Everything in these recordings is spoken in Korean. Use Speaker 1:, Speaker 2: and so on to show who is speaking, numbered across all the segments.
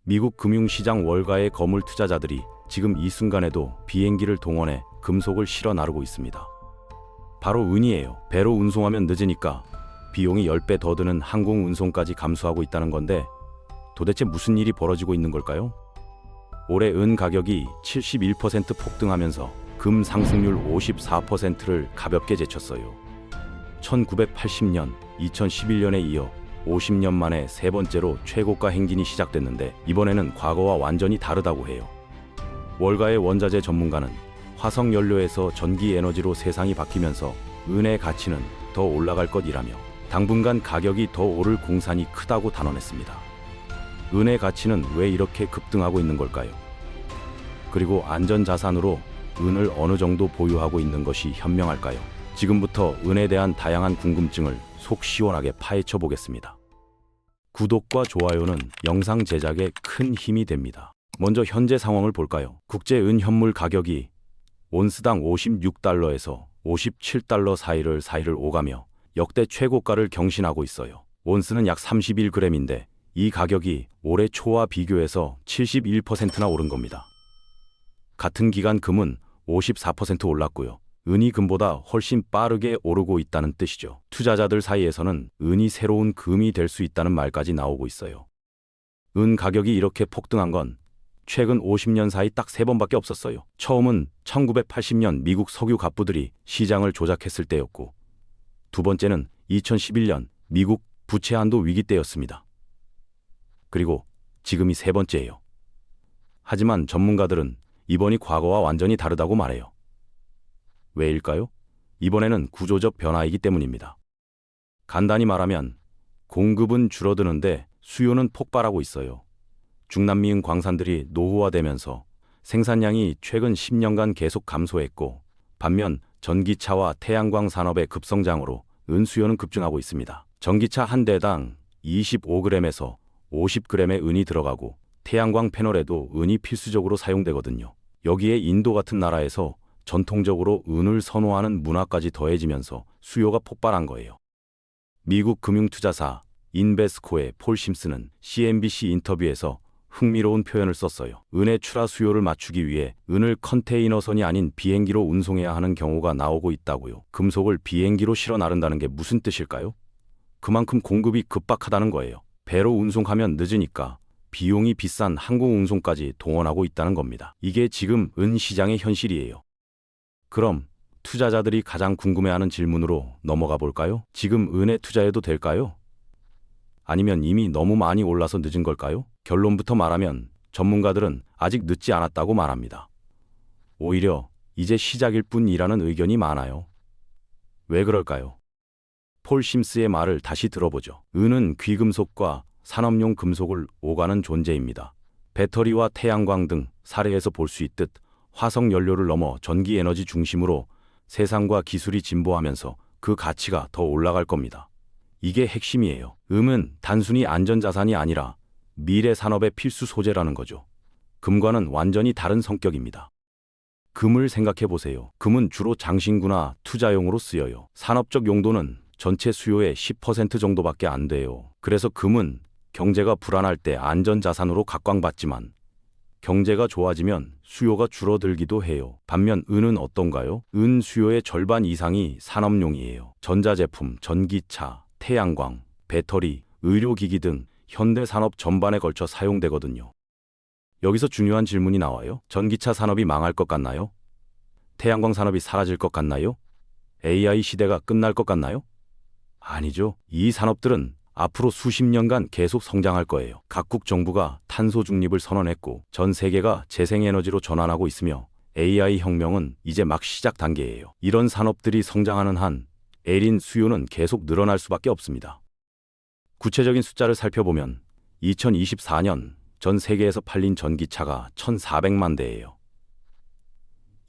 Speaker 1: 미국 금융시장 월가의 거물 투자자들이 지금 이 순간에도 비행기를 동원해 금속을 실어 나르고 있습니다. 바로 은이에요. 배로 운송하면 늦으니까 비용이 10배 더 드는 항공 운송까지 감수하고 있다는 건데 도대체 무슨 일이 벌어지고 있는 걸까요? 올해 은 가격이 71% 폭등하면서 금 상승률 54%를 가볍게 제쳤어요. 1980년, 2011년에 이어 50년 만에 세 번째로 최고가 행진이 시작됐는데 이번에는 과거와 완전히 다르다고 해요. 월가의 원자재 전문가는 화석 연료에서 전기 에너지로 세상이 바뀌면서 은의 가치는 더 올라갈 것이라며 당분간 가격이 더 오를 공산이 크다고 단언했습니다. 은의 가치는 왜 이렇게 급등하고 있는 걸까요? 그리고 안전자산으로 은을 어느 정도 보유하고 있는 것이 현명할까요? 지금부터 은에 대한 다양한 궁금증을 속 시원하게 파헤쳐 보겠습니다. 구독과 좋아요는 영상 제작에 큰 힘이 됩니다. 먼저 현재 상황을 볼까요? 국제 은 현물 가격이 온스당 56달러에서 57달러 사이를 오가며 역대 최고가를 경신하고 있어요. 온스는 약 31g인데 이 가격이 올해 초와 비교해서 71%나 오른 겁니다. 같은 기간 금은 54% 올랐고요. 은이 금보다 훨씬 빠르게 오르고 있다는 뜻이죠. 투자자들 사이에서는 은이 새로운 금이 될 수 있다는 말까지 나오고 있어요. 은 가격이 이렇게 폭등한 건 최근 50년 사이 딱 3번밖에 없었어요. 처음은 1980년 미국 석유 갑부들이 시장을 조작했을 때였고, 두 번째는 2011년 미국 부채 한도 위기 때였습니다. 그리고 지금이 세 번째예요. 하지만 전문가들은 이번이 과거와 완전히 다르다고 말해요. 왜일까요? 이번에는 구조적 변화이기 때문입니다. 간단히 말하면 공급은 줄어드는데 수요는 폭발하고 있어요. 중남미은 광산들이 노후화되면서 생산량이 최근 10년간 계속 감소했고, 반면 전기차와 태양광 산업의 급성장으로 은 수요는 급증하고 있습니다. 전기차 한 대당 25g에서 50g의 은이 들어가고 태양광 패널에도 은이 필수적으로 사용되거든요. 여기에 인도 같은 나라에서 전통적으로 은을 선호하는 문화까지 더해지면서 수요가 폭발한 거예요. 미국 금융투자사 인베스코의 폴 심슨은 CNBC 인터뷰에서 흥미로운 표현을 썼어요. 은의 출하 수요를 맞추기 위해 은을 컨테이너선이 아닌 비행기로 운송해야 하는 경우가 나오고 있다고요. 금속을 비행기로 실어 나른다는 게 무슨 뜻일까요? 그만큼 공급이 급박하다는 거예요. 배로 운송하면 늦으니까 비용이 비싼 항공 운송까지 동원하고 있다는 겁니다. 이게 지금 은 시장의 현실이에요. 그럼 투자자들이 가장 궁금해하는 질문으로 넘어가 볼까요? 지금 은에 투자해도 될까요? 아니면 이미 너무 많이 올라서 늦은 걸까요? 결론부터 말하면 전문가들은 아직 늦지 않았다고 말합니다. 오히려 이제 시작일 뿐이라는 의견이 많아요. 왜 그럴까요? 폴 심스의 말을 다시 들어보죠. 은은 귀금속과 산업용 금속을 오가는 존재입니다. 배터리와 태양광 등 사례에서 볼 수 있듯 화석 연료를 넘어 전기 에너지 중심으로 세상과 기술이 진보하면서 그 가치가 더 올라갈 겁니다. 이게 핵심이에요. 금은 단순히 안전자산이 아니라 미래 산업의 필수 소재라는 거죠. 금과는 완전히 다른 성격입니다. 금을 생각해 보세요. 금은 주로 장신구나 투자용으로 쓰여요. 산업적 용도는 전체 수요의 10% 정도밖에 안 돼요. 그래서 금은 경제가 불안할 때 안전자산으로 각광받지만 경제가 좋아지면 수요가 줄어들기도 해요. 반면 은은 어떤가요? 은 수요의 절반 이상이 산업용이에요. 전자제품, 전기차, 태양광, 배터리, 의료기기 등 현대 산업 전반에 걸쳐 사용되거든요. 여기서 중요한 질문이 나와요. 전기차 산업이 망할 것 같나요? 태양광 산업이 사라질 것 같나요? AI 시대가 끝날 것 같나요? 아니죠. 이 산업들은 앞으로 수십 년간 계속 성장할 거예요. 각국 정부가 탄소 중립을 선언했고 전 세계가 재생에너지로 전환하고 있으며 AI 혁명은 이제 막 시작 단계예요. 이런 산업들이 성장하는 한 L인 수요는 계속 늘어날 수밖에 없습니다. 구체적인 숫자를 살펴보면 2024년 전 세계에서 팔린 전기차가 1,400만 대예요.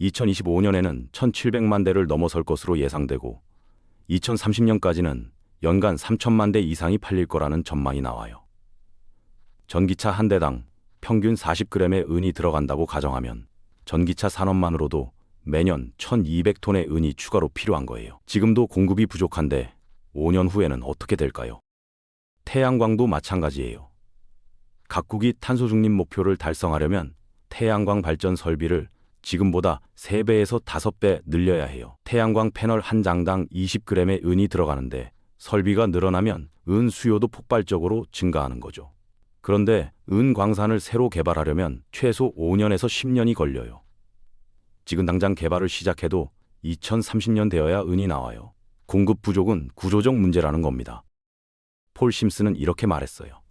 Speaker 1: 2025년에는 1,700만 대를 넘어설 것으로 예상되고 2030년까지는 연간 3천만 대 이상이 팔릴 거라는 전망이 나와요. 전기차 한 대당 평균 40g의 은이 들어간다고 가정하면 전기차 산업만으로도 매년 1,200톤의 은이 추가로 필요한 거예요. 지금도 공급이 부족한데 5년 후에는 어떻게 될까요? 태양광도 마찬가지예요. 각국이 탄소 중립 목표를 달성하려면 태양광 발전 설비를 지금보다 3배에서 5배 늘려야 해요. 태양광 패널 한 장당 20g의 은이 들어가는데 설비가 늘어나면 은 수요도 폭발적으로 증가하는 거죠. 그런데 은 광산을 새로 개발하려면 최소 5년에서 10년이 걸려요. 지금 당장 개발을 시작해도 2030년 되어야 은이 나와요. 공급 부족은 구조적 문제라는 겁니다. 폴 심슨은 이렇게 말했어요.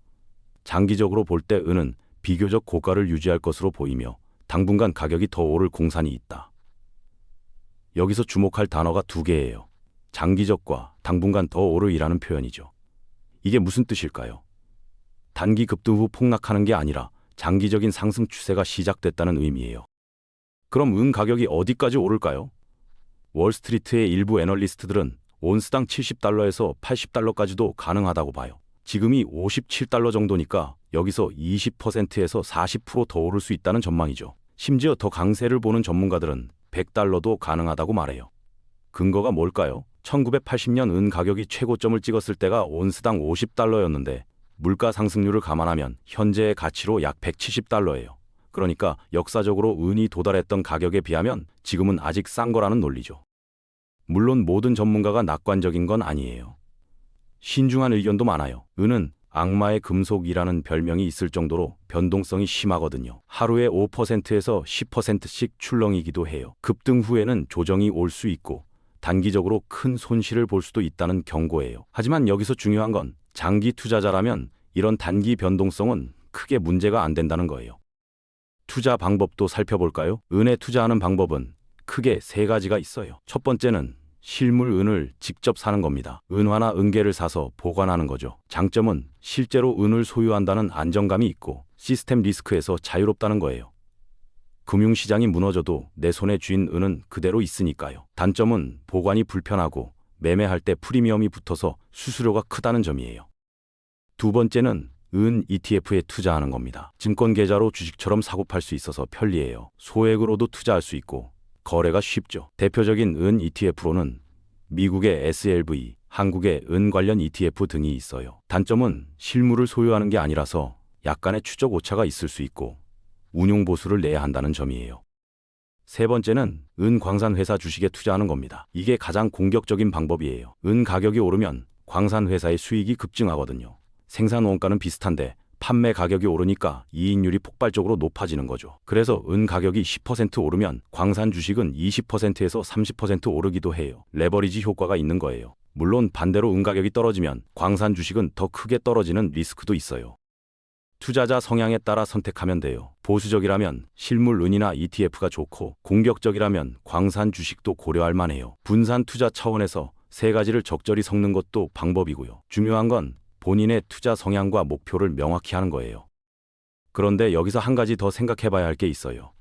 Speaker 1: 장기적으로 볼 때 은은 비교적 고가를 유지할 것으로 보이며 당분간 가격이 더 오를 공산이 있다. 여기서 주목할 단어가 2개예요. 장기적과 당분간 더 오르이라는 표현이죠. 이게 무슨 뜻일까요? 단기 급등 후 폭락하는 게 아니라 장기적인 상승 추세가 시작됐다는 의미예요. 그럼 은 가격이 어디까지 오를까요? 월스트리트의 일부 애널리스트들은 온스당 $70에서 $80까지도 가능하다고 봐요. 지금이 $57 정도니까 여기서 20%에서 40% 더 오를 수 있다는 전망이죠. 심지어 더 강세를 보는 전문가들은 $100도 가능하다고 말해요. 근거가 뭘까요? 1980년 은 가격이 최고점을 찍었을 때가 온스당 $50였는데 물가 상승률을 감안하면 현재의 가치로 약 $170예요. 그러니까 역사적으로 은이 도달했던 가격에 비하면 지금은 아직 싼 거라는 논리죠. 물론 모든 전문가가 낙관적인 건 아니에요. 신중한 의견도 많아요. 은은 악마의 금속이라는 별명이 있을 정도로 변동성이 심하거든요. 하루에 5%에서 10%씩 출렁이기도 해요. 급등 후에는 조정이 올 수 있고 단기적으로 큰 손실을 볼 수도 있다는 경고예요. 하지만 여기서 중요한 건 장기 투자자라면 이런 단기 변동성은 크게 문제가 안 된다는 거예요. 투자 방법도 살펴볼까요? 은에 투자하는 방법은 크게 3가지가 있어요. 첫 번째는 실물 은을 직접 사는 겁니다. 은화나 은계를 사서 보관하는 거죠. 장점은 실제로 은을 소유한다는 안정감이 있고 시스템 리스크에서 자유롭다는 거예요. 금융시장이 무너져도 내 손에 쥔 은은 그대로 있으니까요. 단점은 보관이 불편하고 매매할 때 프리미엄이 붙어서 수수료가 크다는 점이에요. 두 번째는 은 ETF에 투자하는 겁니다. 증권 계좌로 주식처럼 사고 팔 수 있어서 편리해요. 소액으로도 투자할 수 있고 거래가 쉽죠. 대표적인 은 ETF로는 미국의 SLV, 한국의 은 관련 ETF 등이 있어요. 단점은 실물을 소유하는 게 아니라서 약간의 추적 오차가 있을 수 있고 운용 보수를 내야 한다는 점이에요. 세 번째는 은 광산 회사 주식에 투자하는 겁니다. 이게 가장 공격적인 방법이에요. 은 가격이 오르면 광산 회사의 수익이 급증하거든요. 생산 원가는 비슷한데 판매 가격이 오르니까 이익률이 폭발적으로 높아지는 거죠. 그래서 은 가격이 10% 오르면 광산 주식은 20%에서 30% 오르기도 해요. 레버리지 효과가 있는 거예요. 물론 반대로 은 가격이 떨어지면 광산 주식은 더 크게 떨어지는 리스크도 있어요. 투자자 성향에 따라 선택하면 돼요. 보수적이라면 실물 은이나 ETF가 좋고 공격적이라면 광산 주식도 고려할 만해요. 분산 투자 차원에서 3가지를 적절히 섞는 것도 방법이고요. 중요한 건 본인의 투자 성향과 목표를 명확히 하는 거예요. 그런데 여기서 한 가지 더 생각해 봐야 할 게 있어요.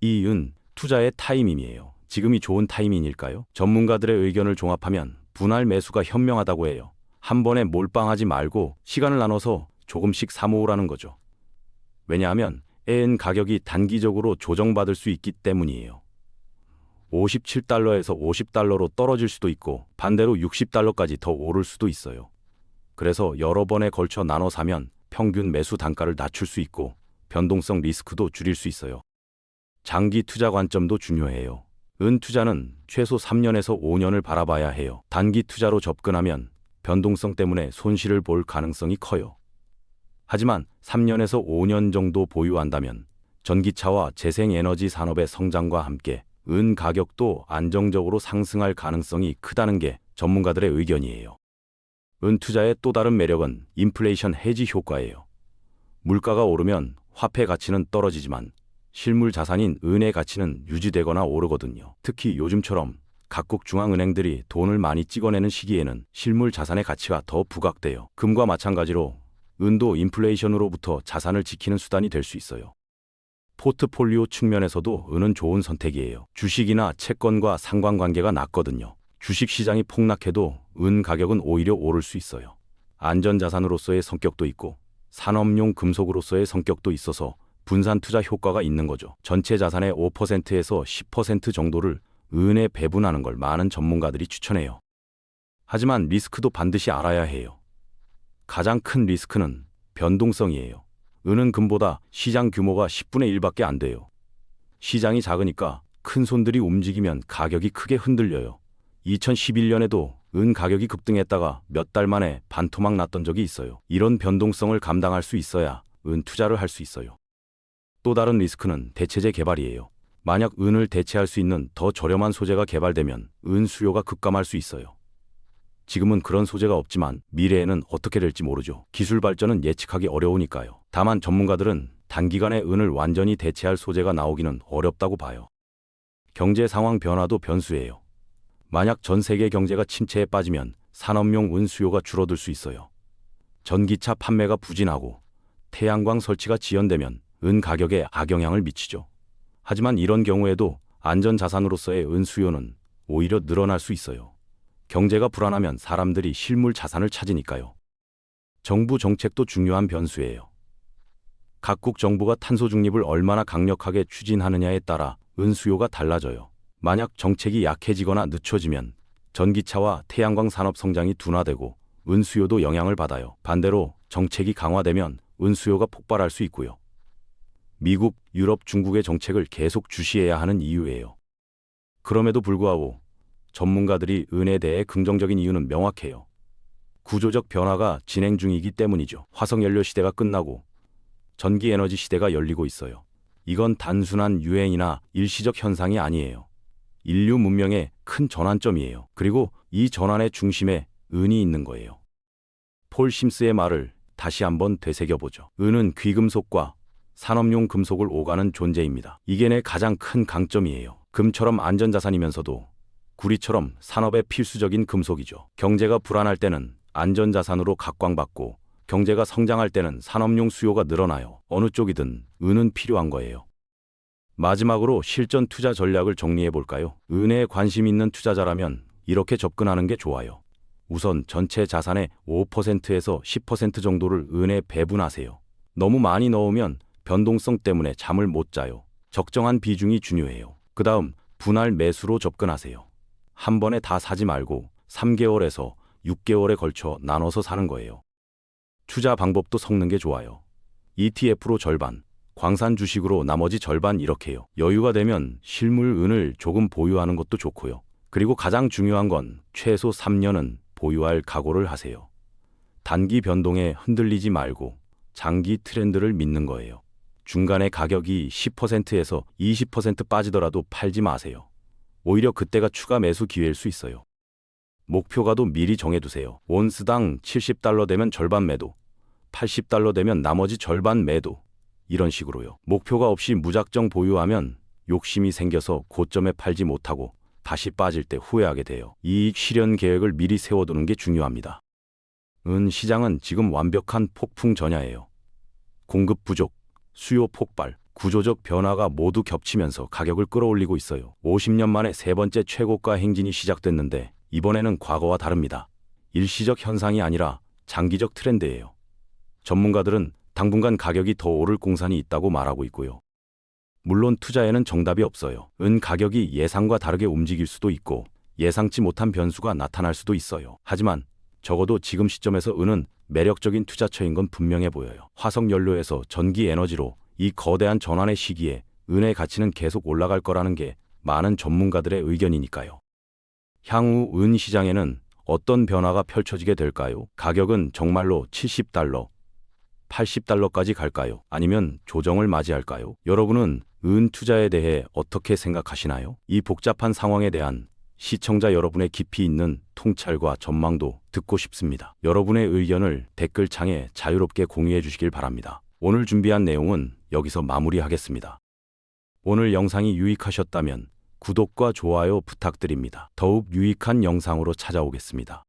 Speaker 1: 이 은 투자의 타이밍이에요. 지금이 좋은 타이밍일까요? 전문가들의 의견을 종합하면 분할 매수가 현명하다고 해요. 한 번에 몰빵하지 말고 시간을 나눠서 조금씩 사모으라는 거죠. 왜냐하면 은 가격이 단기적으로 조정받을 수 있기 때문이에요. $57에서 $50로 떨어질 수도 있고 반대로 $60까지 더 오를 수도 있어요. 그래서 여러 번에 걸쳐 나눠 사면 평균 매수 단가를 낮출 수 있고 변동성 리스크도 줄일 수 있어요. 장기 투자 관점도 중요해요. 은 투자는 최소 3년에서 5년을 바라봐야 해요. 단기 투자로 접근하면 변동성 때문에 손실을 볼 가능성이 커요. 하지만 3년에서 5년 정도 보유한다면 전기차와 재생에너지 산업의 성장과 함께 은 가격도 안정적으로 상승할 가능성이 크다는 게 전문가들의 의견이에요. 은 투자의 또 다른 매력은 인플레이션 해지 효과예요. 물가가 오르면 화폐 가치는 떨어지지만 실물 자산인 은의 가치는 유지되거나 오르거든요. 특히 요즘처럼 각국 중앙은행들이 돈을 많이 찍어내는 시기에는 실물 자산의 가치가 더 부각돼요. 금과 마찬가지로 은도 인플레이션으로부터 자산을 지키는 수단이 될 수 있어요. 포트폴리오 측면에서도 은은 좋은 선택이에요. 주식이나 채권과 상관관계가 낮거든요. 주식시장이 폭락해도 은 가격은 오히려 오를 수 있어요. 안전자산으로서의 성격도 있고 산업용 금속으로서의 성격도 있어서 분산 투자 효과가 있는 거죠. 전체 자산의 5%에서 10% 정도를 은에 배분하는 걸 많은 전문가들이 추천해요. 하지만 리스크도 반드시 알아야 해요. 가장 큰 리스크는 변동성이에요. 은은 금보다 시장 규모가 10분의 1밖에 안 돼요. 시장이 작으니까 큰 손들이 움직이면 가격이 크게 흔들려요. 2011년에도 은 가격이 급등했다가 몇 달 만에 반토막 났던 적이 있어요. 이런 변동성을 감당할 수 있어야 은 투자를 할 수 있어요. 또 다른 리스크는 대체재 개발이에요. 만약 은을 대체할 수 있는 더 저렴한 소재가 개발되면 은 수요가 급감할 수 있어요. 지금은 그런 소재가 없지만 미래에는 어떻게 될지 모르죠. 기술 발전은 예측하기 어려우니까요. 다만 전문가들은 단기간에 은을 완전히 대체할 소재가 나오기는 어렵다고 봐요. 경제 상황 변화도 변수예요. 만약 전 세계 경제가 침체에 빠지면 산업용 은 수요가 줄어들 수 있어요. 전기차 판매가 부진하고 태양광 설치가 지연되면 은 가격에 악영향을 미치죠. 하지만 이런 경우에도 안전자산으로서의 은 수요는 오히려 늘어날 수 있어요. 경제가 불안하면 사람들이 실물 자산을 찾으니까요. 정부 정책도 중요한 변수예요. 각국 정부가 탄소 중립을 얼마나 강력하게 추진하느냐에 따라 은 수요가 달라져요. 만약 정책이 약해지거나 늦춰지면 전기차와 태양광 산업 성장이 둔화되고 은 수요도 영향을 받아요. 반대로 정책이 강화되면 은 수요가 폭발할 수 있고요. 미국, 유럽, 중국의 정책을 계속 주시해야 하는 이유예요. 그럼에도 불구하고 전문가들이 은에 대해 긍정적인 이유는 명확해요. 구조적 변화가 진행 중이기 때문이죠. 화석연료 시대가 끝나고 전기에너지 시대가 열리고 있어요. 이건 단순한 유행이나 일시적 현상이 아니에요. 인류 문명의 큰 전환점이에요. 그리고 이 전환의 중심에 은이 있는 거예요. 폴 심스의 말을 다시 한번 되새겨보죠. 은은 귀금속과 산업용 금속을 오가는 존재입니다. 이게 내 가장 큰 강점이에요. 금처럼 안전자산이면서도 구리처럼 산업의 필수적인 금속이죠. 경제가 불안할 때는 안전자산으로 각광받고 경제가 성장할 때는 산업용 수요가 늘어나요. 어느 쪽이든 은은 필요한 거예요. 마지막으로 실전 투자 전략을 정리해 볼까요? 은에 관심 있는 투자자라면 이렇게 접근하는 게 좋아요. 우선 전체 자산의 5%에서 10% 정도를 은에 배분하세요. 너무 많이 넣으면 변동성 때문에 잠을 못 자요. 적정한 비중이 중요해요. 그 다음 분할 매수로 접근하세요. 한 번에 다 사지 말고 3개월에서 6개월에 걸쳐 나눠서 사는 거예요. 투자 방법도 섞는 게 좋아요. ETF로 절반, 광산 주식으로 나머지 절반 이렇게요. 여유가 되면 실물 은을 조금 보유하는 것도 좋고요. 그리고 가장 중요한 건 최소 3년은 보유할 각오를 하세요. 단기 변동에 흔들리지 말고 장기 트렌드를 믿는 거예요. 중간에 가격이 10%에서 20% 빠지더라도 팔지 마세요. 오히려 그때가 추가 매수 기회일 수 있어요. 목표가도 미리 정해두세요. 온스당 $70 되면 절반 매도, $80 되면 나머지 절반 매도, 이런 식으로요. 목표가 없이 무작정 보유하면 욕심이 생겨서 고점에 팔지 못하고 다시 빠질 때 후회하게 돼요. 이익 실현 계획을 미리 세워두는 게 중요합니다. 은 시장은 지금 완벽한 폭풍 전야예요. 공급 부족, 수요 폭발, 구조적 변화가 모두 겹치면서 가격을 끌어올리고 있어요. 50년 만에 세 번째 최고가 행진이 시작됐는데 이번에는 과거와 다릅니다. 일시적 현상이 아니라 장기적 트렌드예요. 전문가들은 당분간 가격이 더 오를 공산이 있다고 말하고 있고요. 물론 투자에는 정답이 없어요. 은 가격이 예상과 다르게 움직일 수도 있고 예상치 못한 변수가 나타날 수도 있어요. 하지만 적어도 지금 시점에서 은은 매력적인 투자처인 건 분명해 보여요. 화석연료에서 전기에너지로 이 거대한 전환의 시기에 은의 가치는 계속 올라갈 거라는 게 많은 전문가들의 의견이니까요. 향후 은 시장에는 어떤 변화가 펼쳐지게 될까요? 가격은 정말로 $70, $80까지 갈까요? 아니면 조정을 맞이할까요? 여러분은 은 투자에 대해 어떻게 생각하시나요? 이 복잡한 상황에 대한 시청자 여러분의 깊이 있는 통찰과 전망도 듣고 싶습니다. 여러분의 의견을 댓글창에 자유롭게 공유해 주시길 바랍니다. 오늘 준비한 내용은 여기서 마무리하겠습니다. 오늘 영상이 유익하셨다면 구독과 좋아요 부탁드립니다. 더욱 유익한 영상으로 찾아오겠습니다.